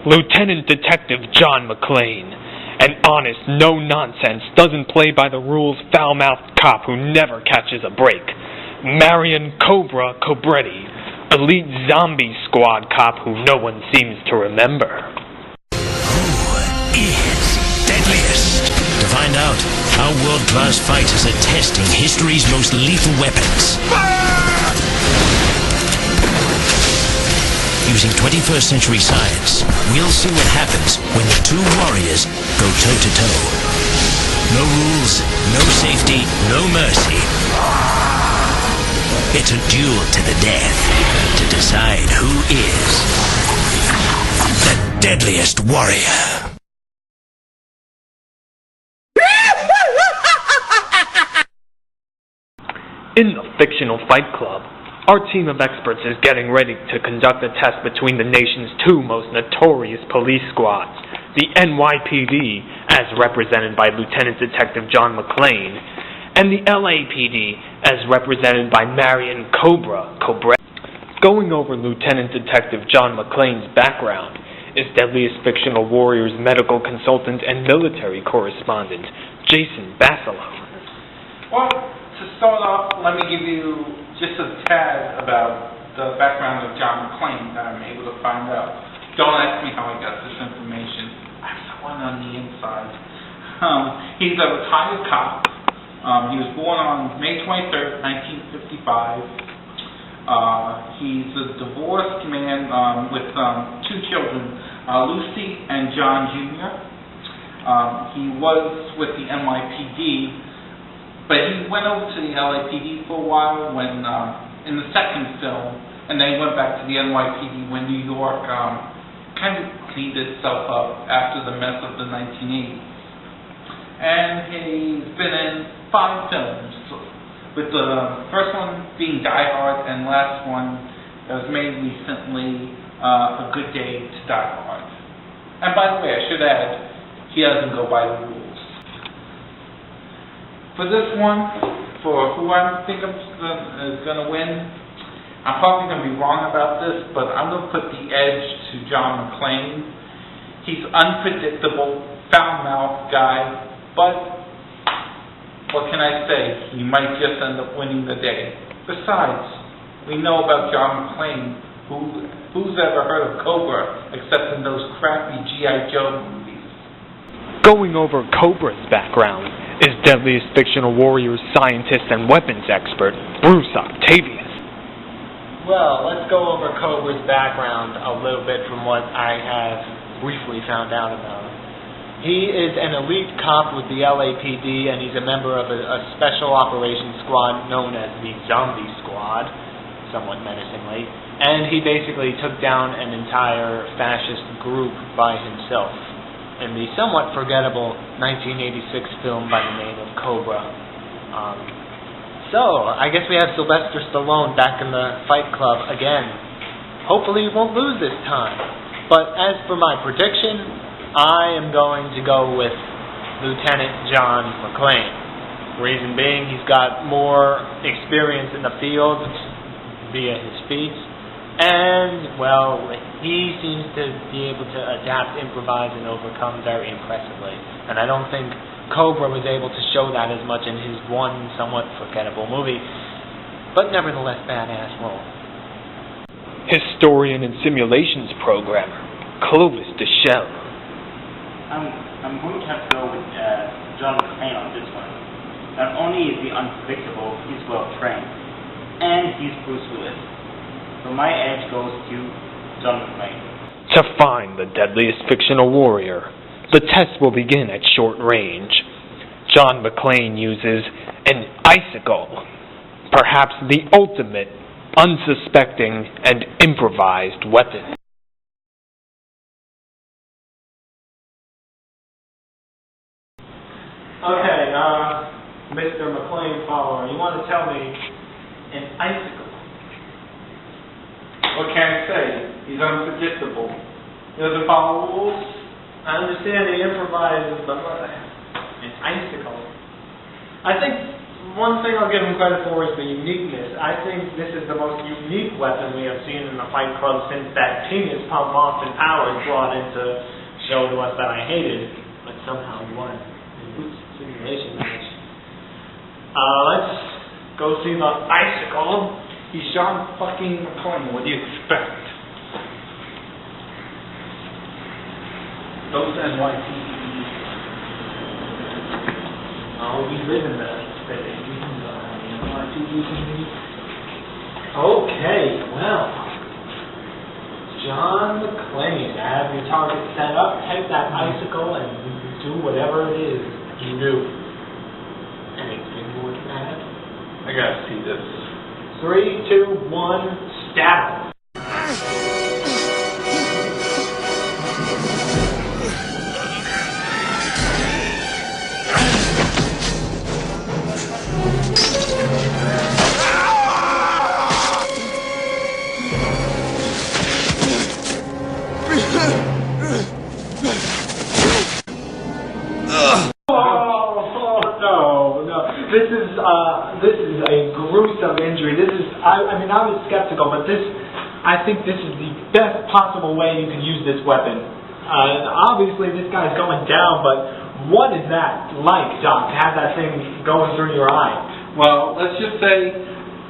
Lieutenant Detective John McClane, an honest, no-nonsense, doesn't play by the rules, foul-mouthed cop who never catches a break. Marion Cobra Cobretti, elite zombie squad cop who no one seems to remember. Who is Deadliest? To find out, our world-class fighters are testing history's most lethal weapons. Using 21st century science, we'll see what happens when the two warriors go toe-to-toe. No rules, no safety, no mercy. It's a duel to the death to decide who is the deadliest warrior. In the fictional Fight Club, our team of experts is getting ready to conduct a test between the nation's two most notorious police squads, the NYPD, as represented by Lieutenant Detective John McClane, and the LAPD, as represented by Marion Cobretti. Going over Lieutenant Detective John McClane's background is Deadliest Fictional Warrior's medical consultant and military correspondent, Jason Basilone. Well, to start off, let me give you just a tad about the background of John McClane that I'm able to find out. Don't ask me how I got this information. I have someone on the inside. He's a retired cop. He was born on May 23rd, 1955. He's a divorced man with two children, Lucy and John Jr. He was with the NYPD, but he went over to the LAPD for a while when, in the second film, and then he went back to the NYPD when New York kind of cleaned itself up after the mess of the 1980s. And he's been in 5 films, with the first one being Die Hard, and last one that was made recently, A Good Day to Die Hard. And by the way, I should add, he doesn't go by the rules. For this one, for who I think is going to win, I'm probably going to be wrong about this, but I'm going to put the edge to John McClane. He's unpredictable, foul-mouthed guy, but what can I say? He might just end up winning the day. Besides, we know about John McClane. Who's ever heard of Cobra except in those crappy G.I. Joe movies? Going over Cobra's background is Deadliest Fictional Warrior's scientist and weapons expert, Bruce Octavius. Well, let's go over Cobra's background a little bit from what I have briefly found out about him. He is an elite cop with the LAPD, and he's a member of a special operations squad known as the Zombie Squad, somewhat menacingly, and he basically took down an entire fascist group by himself in the somewhat forgettable 1986 film by the name of Cobra. So, I guess we have Sylvester Stallone back in the Fight Club again. Hopefully he won't lose this time. But as for my prediction, I am going to go with Lieutenant John McClane. Reason being, he's got more experience in the field via his feats. And, well, he seems to be able to adapt, improvise, and overcome very impressively. And I don't think Cobra was able to show that as much in his one somewhat forgettable movie, but nevertheless badass role. Historian and simulations programmer, Clovis Deschelles. I'm going to have to go with John McClane on this one. Not only is he unpredictable, he's well trained, and he's Bruce Willis. So my edge goes to John McClane. To find the Deadliest Fictional Warrior, the test will begin at short range. John McClane uses an icicle, perhaps the ultimate, unsuspecting, and improvised weapon. Okay, Mr. McClane follower, you want to tell me an icicle? What can I say? He's unpredictable. He doesn't follow rules. I understand he improvises, but an icicle. I think one thing I'll give him credit for is the uniqueness. I think this is the most unique weapon we have seen in the Fight Club since that penis pump Austin Powers brought in to show to us that I hated, but somehow won in this simulation match. Let's go see the icicle. He's John fucking McClane. What do you expect? Those NYPD. Oh, we live in the city. We can go on the NYPD. Okay, well. John McClane, have your target set up, take that icicle, and do whatever it is you do. Anything more to add? I gotta see this. 3, 2, 1, stab. This is a gruesome injury. I mean, I was skeptical, but I think this is the best possible way you can use this weapon. Obviously, this guy's going down, but what is that like, Doc, to have that thing going through your eye? Well, let's just say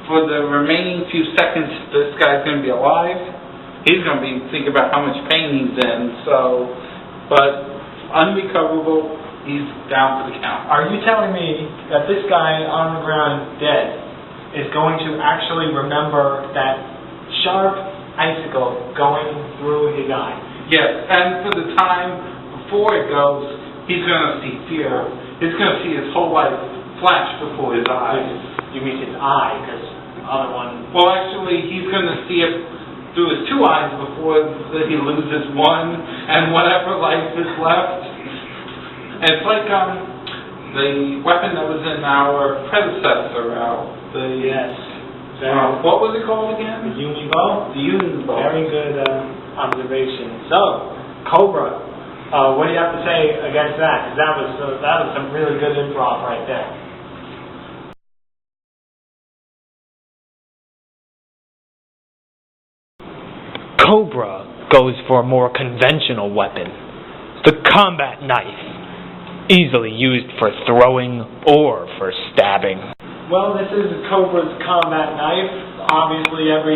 for the remaining few seconds this guy's going to be alive, he's going to be thinking about how much pain he's in, but unrecoverable. He's down for the count. Are you telling me that this guy on the ground dead is going to actually remember that sharp icicle going through his eye? Yes, and for the time before it goes, he's going to see fear. He's going to see his whole life flash before his eyes. You mean his eye, because the other one... Well, actually, he's going to see it through his two eyes before he loses one, and whatever life is left. It's like the weapon that was in our predecessor, Yes. What was it called again? The Unibow? The Unibow. Very good observation. So, Cobra, what do you have to say against that? Because that was some really good improv right there. Cobra goes for a more conventional weapon, the combat knife. Easily used for throwing or for stabbing. Well, this is Cobra's combat knife. Obviously, every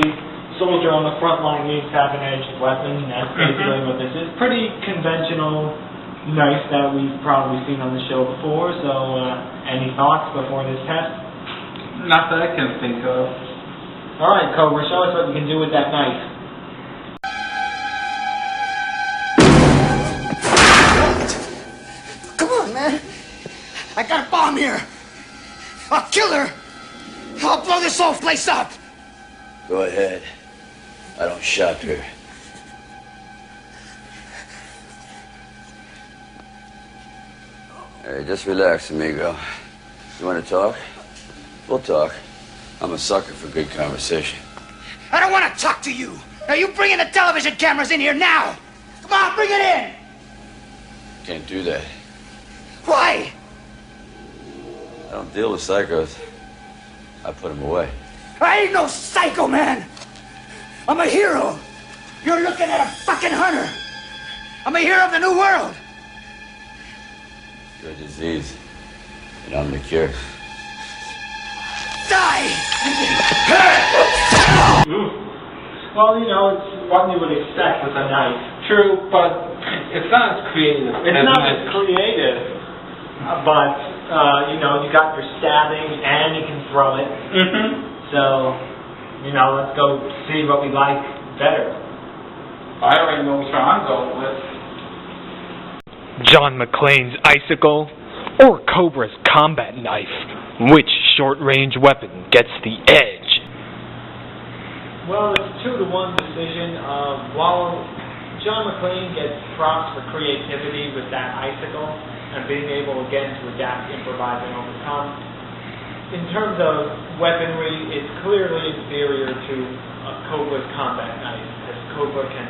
soldier on the front line needs to have an edged weapon. That's basically what this is. Pretty conventional knife that we've probably seen on the show before. So, any thoughts before this test? Not that I can think of. All right, Cobra, show us what you can do with that knife. I got a bomb here. I'll kill her. I'll blow this whole place up. Go ahead. I don't shop here. Hey, just relax, amigo. You want to talk? We'll talk. I'm a sucker for good conversation. I don't want to talk to you. Now you bring in the television cameras in here now. Come on, bring it in. Can't do that. Why? I don't deal with psychos. I put them away. I ain't no psycho, man. I'm a hero. You're looking at a fucking hunter. I'm a hero of the new world. You're a disease, and I'm the cure. Die! Well, you know, it's what you would expect with a knife. True, but it's not as creative. It's not as creative, but... you know, you got your stabbing and you can throw it. So, you know, let's go see what we like better. I already know which one I'm going with. John McClane's icicle or Cobra's combat knife? Which short-range weapon gets the edge? Well, it's a 2-to-1 decision. While John McClane gets props for creativity with that icicle, and being able, again, to adapt, improvise, and overcome. In terms of weaponry, it's clearly inferior to Cobra's combat knife, because Cobra can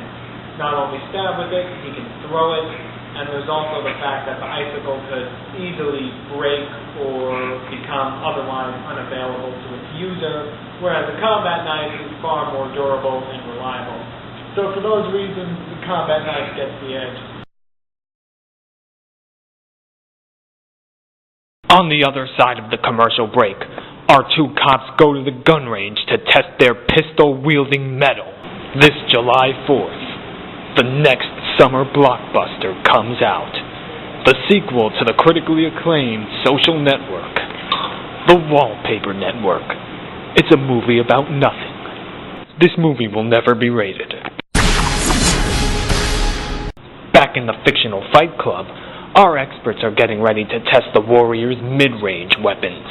not only stab with it, he can throw it, and there's also the fact that the icicle could easily break or become otherwise unavailable to its user, whereas a combat knife is far more durable and reliable. So for those reasons, the combat knife gets the edge. On the other side of the commercial break, our two cops go to the gun range to test their pistol-wielding mettle. This July 4th, the next summer blockbuster comes out. The sequel to the critically acclaimed Social Network, The Wallpaper Network. It's a movie about nothing. This movie will never be rated. Back in the fictional Fight Club, our experts are getting ready to test the Warriors' mid-range weapons.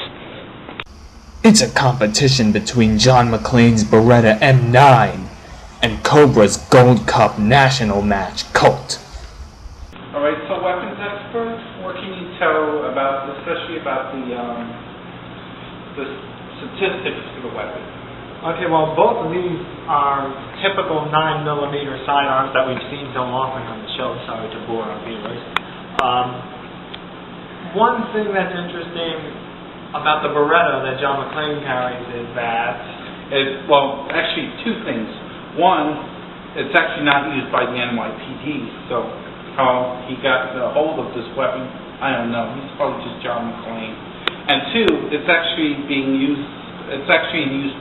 It's a competition between John McClane's Beretta M9 and Cobra's Gold Cup National Match Colt. Alright, so weapons experts, what can you tell about, especially about the statistics for the weapon? Okay, well, both of these are typical 9mm sidearms that we've seen so often on the show. Sorry to bore our viewers. One thing that's interesting about the Beretta that John McClane carries is that... Well, actually, two things. One, it's actually not used by the NYPD, so how he got a hold of this weapon, I don't know. He's probably just John McClane. And two, it's actually in use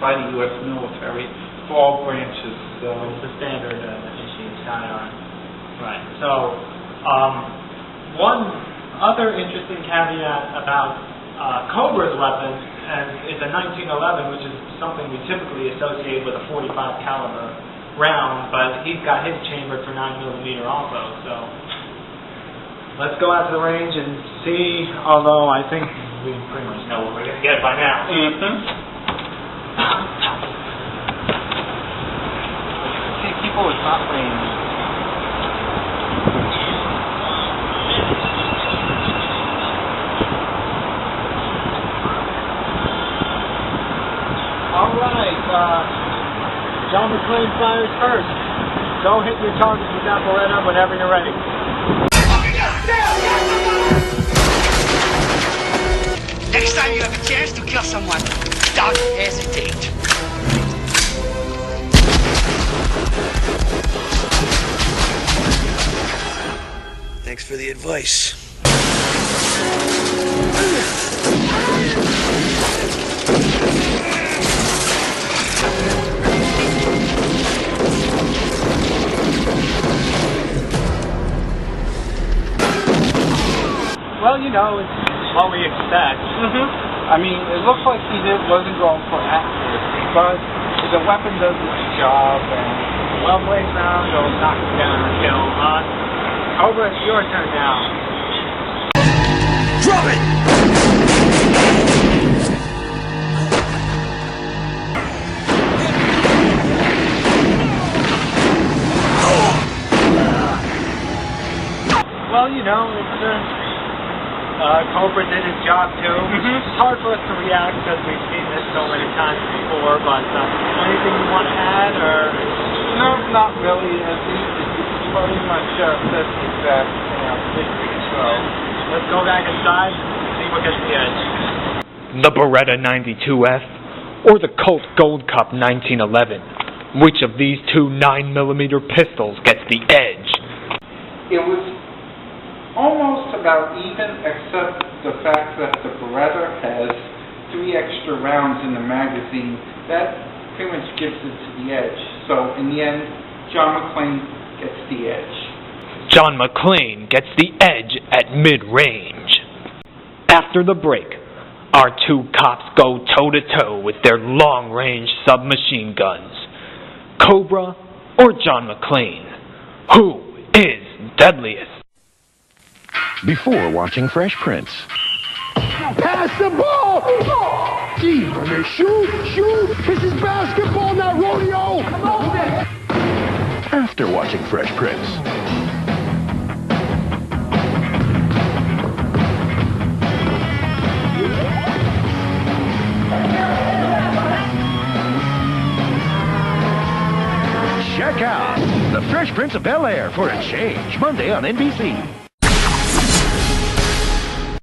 by the U.S. military for all branches. So it's the standard issue sidearm. Right. So, one other interesting caveat about Cobra's weapon is a 1911, which is something we typically associate with a .45 caliber round, but he's got his chambered for 9mm also. So let's go out to the range and see. Although I think we pretty much know what we're going to get by now. See, people with top range. All right, John McClane fires first. Go hit your targets with that Beretta whenever you're ready. Next time you have a chance to kill someone, don't hesitate. Thanks for the advice. Well, you know, it's what we expect. I mean, it looks like he wasn't going for accuracy, but the weapon does its job, and Well-placed round will knock you down or kill. Cobra, it's your turn now. Drop it! Well, you know, it's Cobra did his job too. It's hard for us to react because we've seen this so many times before, but anything you want to add, or? no, not really. It's pretty much says the exact victory. So Let's go back inside and see what gets the edge. The Beretta 92F or the Colt Gold Cup 1911? Which of these two 9mm pistols gets the edge? it was almost about even, except the fact that the Beretta has 3 extra rounds in the magazine. That pretty much gives it to the edge. So in the end, John McClane gets the edge. John McClane gets the edge at mid-range. After the break, our 2 cops go toe-to-toe with their long-range submachine guns. Cobra or John McClane? Who is deadliest? Before watching Fresh Prince. Pass the ball! Gee, brother, shoot! This is basketball, not rodeo! Come on! After watching Fresh Prince. Check out The Fresh Prince of Bel-Air for a change, Monday on NBC.